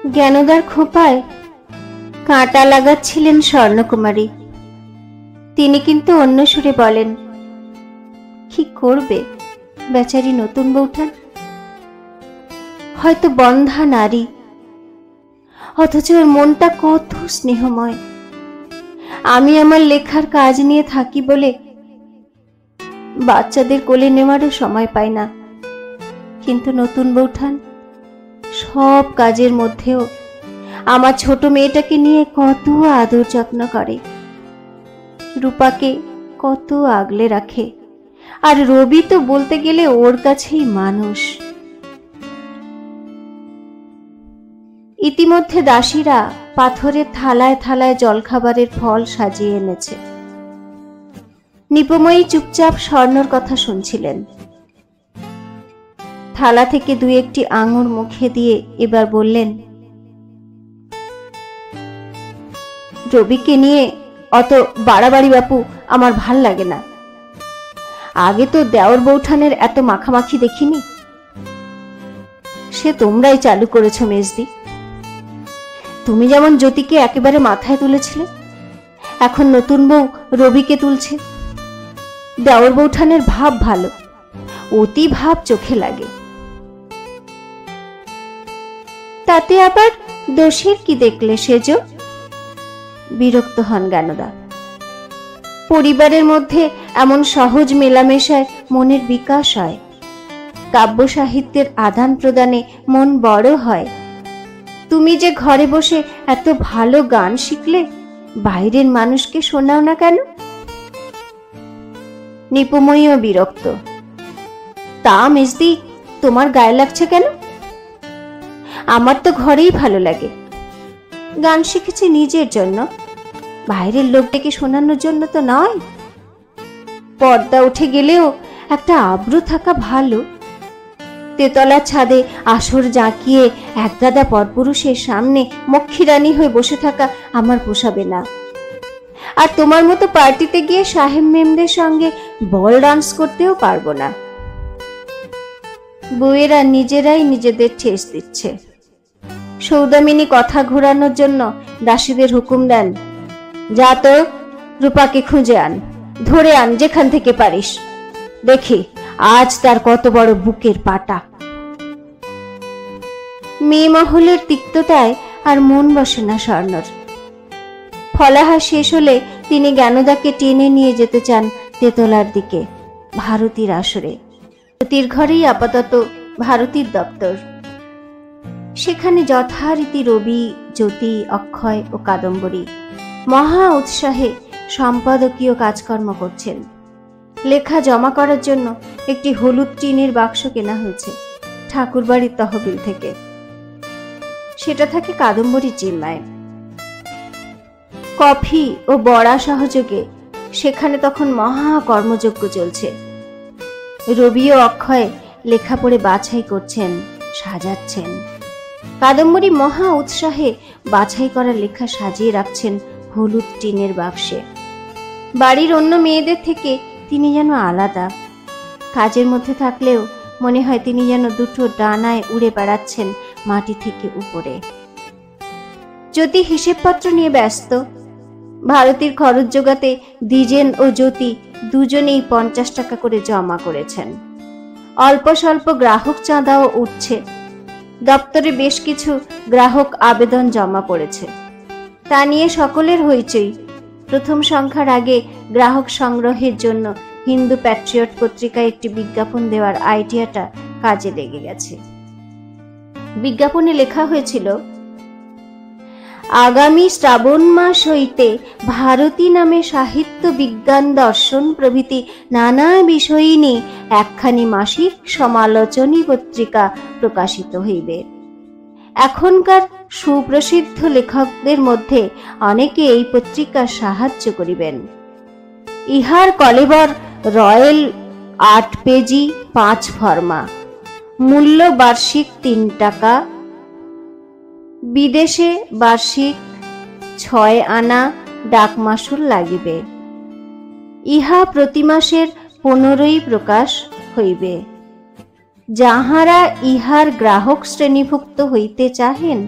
জ্ঞানদার খোঁপায় কাঁটা লাগাচ্ছিলেন স্বর্ণকুমারী। তিনি কিন্তু অন্য সুরে বলেন, কি করবে বেচারি নতুন বউঠান, হয়তো বন্ধা নারী, অথচ ওর মনটা কত স্নেহময়। আমি আমার লেখার কাজ নিয়ে থাকি বলে বাচ্চাদের কোলে নেওয়ারও সময় পাই না, কিন্তু নতুন বউঠান সব কাজের মধ্যেও আমার ছোট মেয়েটাকে নিয়ে কত আদর যত্ন করে, রূপাকে কত আগলে রাখে। আর রবি তো বলতে গেলে ওর কাছেই মানুষ। ইতিমধ্যে দাসীরা পাথরের থালায় থালায় জলখাবারের ফল সাজিয়ে এনেছে। নিপময়ী চুপচাপ স্বর্ণর কথা শুনছিলেন। থালা থেকে দুই একটি আঙুর মুখে দিয়ে এবার বললেন, রবিকে নিয়ে অত বাড়াবাড়ি বাপু আমার ভাল লাগে না। আগে তো দেওর বৌঠানের এত মাখামাখি দেখিনি, সে তোমরাই চালু করেছো মেজদি। তুমি যেমন জ্যোতিকে একেবারে মাথায় তুলেছিলে, এখন নতুন বউ রবিকে তুলছে। দেওর বৌঠানের ভাব ভালো, অতি ভাব চোখে লাগে। তাতে আবার দোষের কি দেখলে সেজ? বিরক্ত হন জ্ঞানদা। পরিবারের মধ্যে এমন সহজ মেলামেশায় মনের বিকাশ হয়, কাব্য সাহিত্যের আদান প্রদানে মন বড় হয়। তুমি যে ঘরে বসে এত ভালো গান শিখলে, বাইরের মানুষকে শোনাও না কেন? নিপময়ীও বিরক্ত। তা মেজদি, তোমার গায়ে লাগছে কেন? আমার তো ঘরেই ভালো লাগে। গান শিখেছি নিজের জন্য, বাইরের লোকটাকে শোনানোর জন্য তো নয়। পর্দা উঠে গেলেও একটা আব্রু থাকা ভালো। তেতলার ছাদে আসর জাঁকিয়ে একগাদা পরপুরুষের সামনে মক্ষীরানী হয়ে বসে থাকা আমার পোষাবে না। আর তোমার মতো পার্টিতে গিয়ে সাহেব মেমদের সঙ্গে বল ডান্স করতেও পারবো না। বউয়েরা নিজেরাই নিজেদের ঠেস দিচ্ছে। সৌদামিনী কথা ঘোরানোর জন্য দাসীদের হুকুম দেন, যা তো রূপাকে খুঁজে আন, ধরে আন যেখান থেকে পারিস, দেখি আজ তার কত বড় বুকের পাটা। মেয়ে মহলের তিক্ততায় আর মন বসে না স্বর্ণর। ফলাহার শেষ হলে তিনি জ্ঞানদাকে টেনে নিয়ে যেতে চান তেতলার দিকে, ভারতীর আসরে। জ্যোতির ঘরেই আপাতত ভারতীর দপ্তর। সেখানে যথারীতি রবি, জ্যোতি, অক্ষয় ও কাদম্বরী মহা উৎসাহে সম্পাদকীয় কাজকর্ম করছেন। লেখা জমা করার জন্য একটি হলুদ টিনের বাক্স কেনা হয়েছে ঠাকুরবাড়ির তহবিল থেকে। সেটা থাকে কাদম্বরীর জিম্মায়। কফি ও বড়া সহযোগে সেখানে তখন মহা কর্মযজ্ঞ চলছে। রবি ও অক্ষয় লেখা পড়ে বাছাই করছেন, সাজাচ্ছেন। কাদম্বরী মহা উৎসাহে বাছাই করা লেখা সাজিয়ে রাখছেন হলুদ টিনের বাক্সে। বাড়ির অন্য মেয়েদের থেকে তিনি যেন আলাদা। কাজের মধ্যে থাকলেও মনে হয় তিনি যেন দুটো ডানায় উড়ে বেড়াচ্ছেন মাটি থেকে উপরে। জ্যোতি হিসেবপত্র নিয়ে ব্যস্ত। ভারতীর খরচ জোগাতে দ্বিজেন ও জ্যোতি দুজনেই 50 টাকা করে জমা করেছেন। অল্প স্বল্প গ্রাহক চাঁদাও উঠছে। দপ্তরে বেশ কিছু গ্রাহক আবেদন জমা পড়েছে। তা নিয়ে সকলের হইচই। প্রথম সংখ্যার আগে গ্রাহক সংগ্রহের জন্য হিন্দু প্যাট্রিয়ট পত্রিকায় একটি বিজ্ঞাপন দেওয়ার আইডিয়াটা কাজে লেগে গেছে। বিজ্ঞাপনে লেখা হয়েছিল, আগামী শ্রাবণ মাস হইতে ভারতী নামে সাহিত্য, বিজ্ঞান, দর্শন প্রভৃতি নানা বিষয় নিয়ে একখানি মাসিক সমালোচনী পত্রিকা প্রকাশিত হইবে। এখনকার সুপ্রসিদ্ধ লেখকদের মধ্যে অনেকে এই পত্রিকার সাহায্য করিবেন। ইহার কলেবর রয়েল 8 পেজি 5 ফর্মা, মূল্য বার্ষিক 3 টাকা, বিদেশে বার্ষিক 6 আনা ডাক মাশুল লাগিবে। ইহা প্রতি মাসের 15ই প্রকাশ হইবে। যাহারা ইহার গ্রাহক শ্রেণীভুক্ত হইতে চাহেন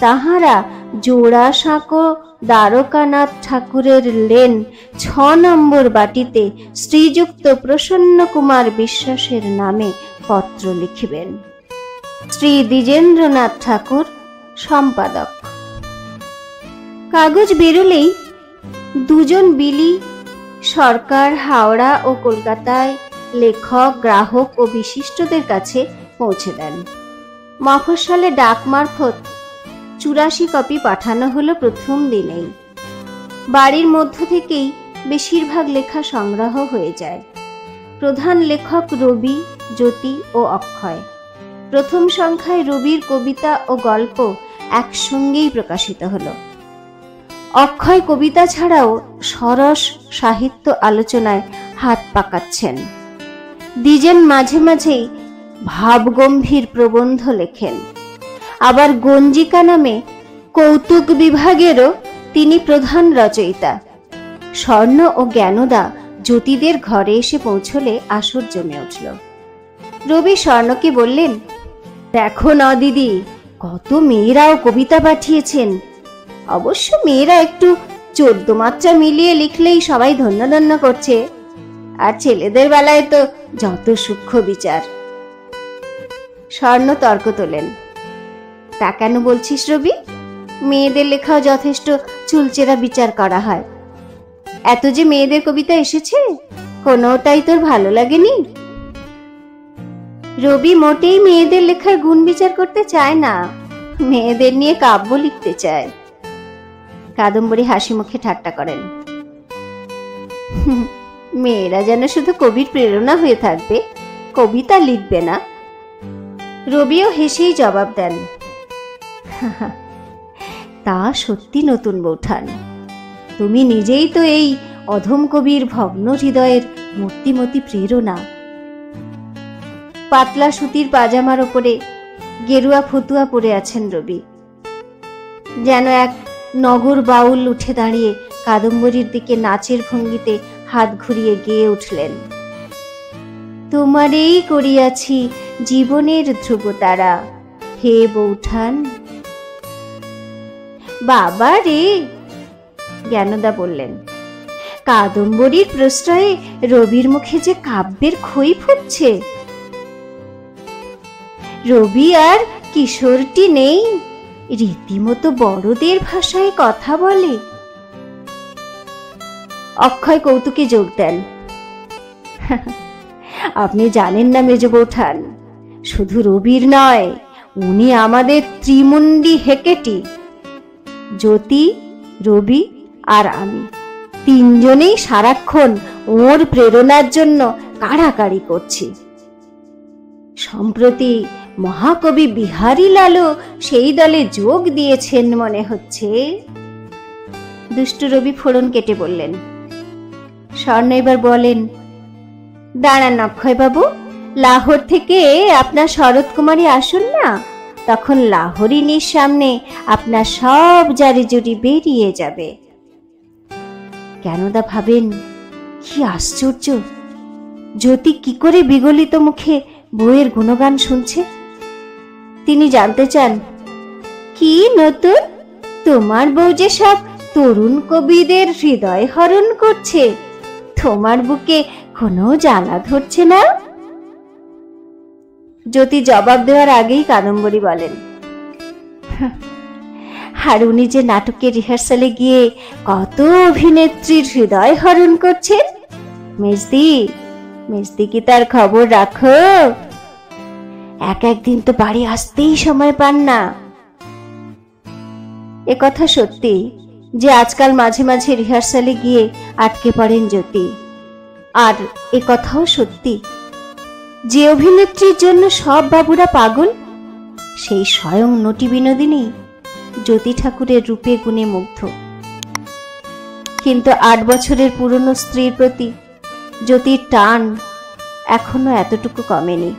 তাহারা জোড়াসাঁকো দ্বারকানাথ ঠাকুরের লেন 6 নম্বর বাটিতে শ্রীযুক্ত প্রসন্ন কুমার বিশ্বাসের নামে পত্র লিখিবেন। শ্রী দ্বিজেন্দ্রনাথ ঠাকুর, সম্পাদক। কাগজ বেরোলেই দুজন বিলি সরকার হাওড়া ও কলকাতায় লেখক, গ্রাহক ও বিশিষ্টদের কাছে পৌঁছে দেন। মফস্বলে ডাক মারফত 84 কপি পাঠানো হলো প্রথম দিনেই। বাড়ির মধ্য থেকেই বেশিরভাগ লেখা সংগ্রহ হয়ে যায়। প্রধান লেখক রবি, জ্যোতি ও অক্ষয়। প্রথম সংখ্যায় রবির কবিতা ও গল্প একসঙ্গেই প্রকাশিত হলো। অক্ষয় কবিতা ছাড়াও সরস সাহিত্য আলোচনায় হাত পাকাচ্ছেন। দ্বিজেন মাঝে মাঝেই ভাবগম্ভীর প্রবন্ধ লেখেন। আবার গঞ্জিকা নামে কৌতুক বিভাগেরও তিনি প্রধান রচয়িতা। স্বর্ণ ও জ্ঞানদা জ্যোতিদের ঘরে এসে পৌঁছলে আসর জমে উঠল। রবি স্বর্ণকে বললেন, দেখো না দিদি, কত মেয়েরাও কবিতা পাঠিয়েছেন। অবশ্য মেয়েরা একটু 14 মাত্রা মিলিয়ে লিখলেই সবাই ধন্য ধন্য করছে, আর ছেলেদের বেলায় তো যত সূক্ষ্ম বিচার। স্বর্ণ তর্ক তোলেন, তা কেন বলছিস রবি? মেয়েদের লেখাও যথেষ্ট চুলচেরা বিচার করা হয়। এত যে মেয়েদের কবিতা এসেছে, কোনোটাই তোর ভালো লাগেনি? রবি মোটেই মেয়েদের লেখার গুণ বিচার করতে চায় না, মেয়েদের নিয়ে কাব্য লিখতে চায়। কাদম্বরী হাসি মুখে ঠাট্টা করেন, মেয়েরা যেন শুধু কবির প্রেরণা হয়ে থাকবে, কবিতা লিখবে না। রবিও হেসেই জবাব দেন, তা সত্যি নতুন বৌঠান, তুমি নিজেই তো এই অধম কবির ভগ্ন হৃদয়ের মূর্তিমতি প্রেরণা। পাতলা সুতির পাজামার ওপরে গেরুয়া ফতুয়া পরে আছেন রবি। যেন এক নগর বাউল উঠে দাঁড়িয়ে কাদম্বরীর দিকে নাচের ভঙ্গিতে হাত ঘুরিয়ে গেয়ে উঠলেন, তোমারেই করিয়াছি জীবনের ধ্রুবতারা, হে বৌঠান। বাবা রে, জ্ঞানদা বললেন, কাদম্বরীর প্রশ্রয়ে রবির মুখে যে কাব্যের খই ফুটছে। রবি আর কিশোরটি নেই, রীতিমতো বড়দের ভাষায় কথা বলে। অক্ষয় কৌতুকে যোগ দেন, আপনি জানেন না মেজ বৌঠান, শুধু রবির নয়, উনি আমাদের ত্রিমুণ্ডী হেকেটি। জ্যোতি, রবি আর আমি তিনজনেই সারাক্ষণ ওর প্রেরণার জন্য কাড়াকাড়ি করছি। সম্প্রতি মহাকবি বিহারী লালও সেই দলে যোগ দিয়েছেন মনে হচ্ছে। দুষ্টু রবি ফোড়ন কেটে বললেন। স্বর্ণ এবার বলেন, দাঁড়ান অক্ষয় বাবু, লাহোর থেকে আপনার শরৎ কুমারী আসুন না, তখন লাহোরিনীর সামনে আপনার সব জারি জুরি বেরিয়ে যাবে। জ্ঞানদা ভাবেন, কি আশ্চর্য, জ্যোতি কি করে বিগলিত মুখে বইয়ের গুণগান শুনছে। তিনি জানতে চান, কি নতুন, তোমার বউ যে সব তরুণ কবিদের হৃদয় হরণ করছে, তোমার বুকে কোনো জ্বালা ধরছে না? জ্যোতি জবাব দেওয়ার আগেই কাদম্বরী বলেন, আর উনি যে নাটকের রিহার্সালে গিয়ে কত অভিনেত্রীর হৃদয় হরণ করছেন। মেজদি, মেজদি কি তার খবর রাখো? একদিন তো বাড়ি আসতেই সময় পান না। এ কথা সত্যি যে আজকাল মাঝে মাঝে রিহার্সালে গিয়ে আটকে পড়েন জ্যোতি। আর এ কথাও সত্যি যে অভিনেত্রীর জন্য সব বাবুরা পাগল, সেই স্বয়ং নটি বিনোদিনী জ্যোতি ঠাকুরের রূপে গুণে মুগ্ধ। কিন্তু 8 বছরের পুরনো স্ত্রীর প্রতি জ্যোতির টান এখনো এতটুকু কমেনি।